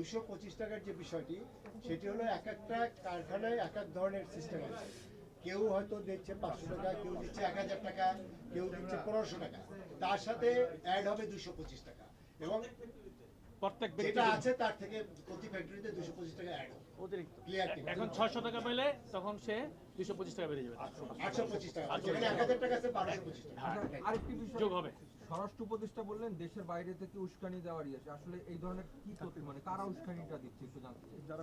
225 টাকার যে বিষয়টি সেটি হলো এক একটা কারখানায় এক এক ধরনের সিস্টেম আছে। কেউ হয়তো দিচ্ছে 500 টাকা, কেউ দিচ্ছে 1000 টাকা, কেউ দিচ্ছে 1500 টাকা, তার সাথে অ্যাড হবে 225 টাকা এবং প্রত্যেক যেটা আছে তার থেকে প্রতি ফ্যাক্টরিতে 225 টাকা অ্যাড হবে অতিরিক্ত। ক্লিয়ার। এখন 600 টাকা পেলে তখন সে 225 টাকা বেড়ে যাবে, 825 টাকা, যেখানে 1000 টাকা আছে 1225 টাকা আরেকটি বিষয় যোগ হবে। স্বরাষ্ট্র উপদেষ্টা বললেন দেশের বাইরে থেকে উস্কানি দেওয়ার ইয়ে আছে। আসলে এই ধরনের কি করতে মানে কারা উস্কানিটা দিচ্ছে একটু জানতে চাই। যারা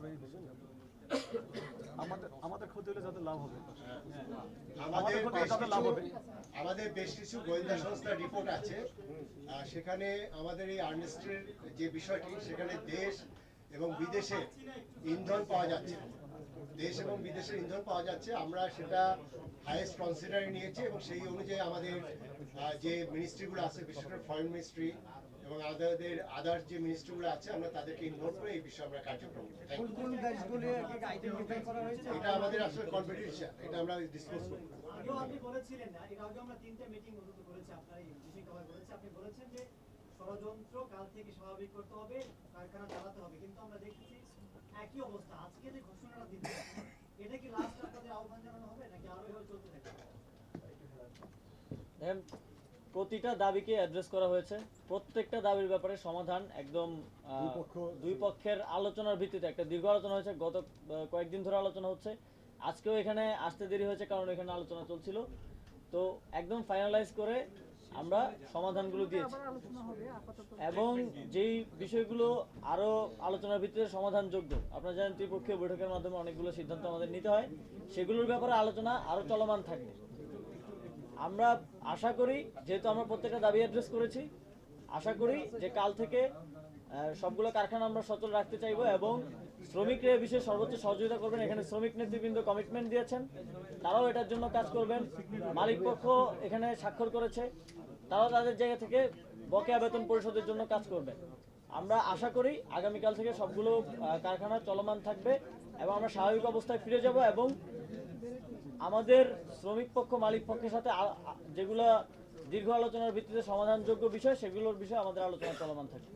আমাদের ক্ষতি হলে যাদের লাভ হবে, আমাদের বেশ কিছু গোয়েন্দা সংস্থার রিপোর্ট আছে, সেখানে আমাদের এই আর্নেস্টের যে বিষয়টি, সেখানে দেশ এবং বিদেশে ইন্ধন পাওয়া যাচ্ছে, দেশ এবং বিদেশের ইন্ধন পাওয়া যাচ্ছে। আমরা সেটা হাইয়েস্ট কনসিডারে নিয়েছি এবং সেই অনুযায়ী আমাদের যে মিনিস্ট্রিগুলো আছে, বিশেষ করে ফরেন মিনিস্ট্রি এবং আমাদের আদার্স যে মিনিস্ট্রিগুলো আছে, আমরা তাদেরকে ইনভলভ করে এই বিষয়ে আমরা কার্যক্রম করি। এটা আমাদের আসলে কম্পিটিশন, এটা আমরা ডিসকাস করি। আগেও আপনি বলেছিলেন না, এর আগে আমরা 3টা মিটিং অনুষ্ঠিত করেছি, আপনার এই মিটিং কভার করেছি। আপনি বলেছেন যে ষড়যন্ত্র কাল থেকে স্বাভাবিক করতে হবে, কারখানা চালাতে হবে, কিন্তু আমরা দেখেছি একই অবস্থা। আজকে যে ঘোষণাটা দিতে, এটা কি লাস্ট আপনাদের আহ্বান জানানো হবে নাকি আরো এভাবে চলতে থাকবে? প্রতিটা দাবিকে অ্যাড্রেস করা হয়েছে। প্রত্যেকটা দাবির ব্যাপারে সমাধান একদম দুই পক্ষের আলোচনার ভিত্তিতে একটা দীর্ঘ আলোচনা হয়েছে। গত কয়েকদিন ধরে আলোচনা হচ্ছে। আজকেও এখানে আসতে দেরি হয়েছে কারণ এখানে আলোচনা চলছিল। তো একদম ফাইনালাইজ করে আমরা সমাধানগুলো দিয়েছি এবং যেই বিষয়গুলো আরও আলোচনার ভিত্তিতে সমাধানযোগ্য, আপনারা জানেন ত্রিপক্ষীয় বৈঠকের মাধ্যমে অনেকগুলো সিদ্ধান্ত আমাদের নিতে হয়, সেগুলোর ব্যাপারে আলোচনা আরও চলমান থাকবে। আমরা আশা করি, যেহেতু আমরা প্রত্যেকটা দাবি অ্যাড্রেস করেছি, আশা করি যে কাল থেকে সবগুলো কারখানা আমরা সচল রাখতে চাইবো এবং শ্রমিকরা এই বিষয়ে সর্বোচ্চ সহযোগিতা করবেন। এখানে শ্রমিক নেতৃবৃন্দ কমিটমেন্ট দিয়েছেন, তারাও এটার জন্য কাজ করবেন। মালিক পক্ষ এখানে স্বাক্ষর করেছে, তারাও তাদের জায়গা থেকে বকেয়া বেতন পরিশোধের জন্য কাজ করবেন। আমরা আশা করি আগামীকাল থেকে সবগুলো কারখানা চলমান থাকবে এবং আমরা স্বাভাবিক অবস্থায় ফিরে যাব এবং আমাদের শ্রমিক পক্ষ মালিক পক্ষের সাথে যেগুলো দীর্ঘ আলোচনার ভিত্তিতে সমাধানযোগ্য বিষয়, সেগুলোর বিষয়ে আমাদের আলোচনা চলমান থাকে।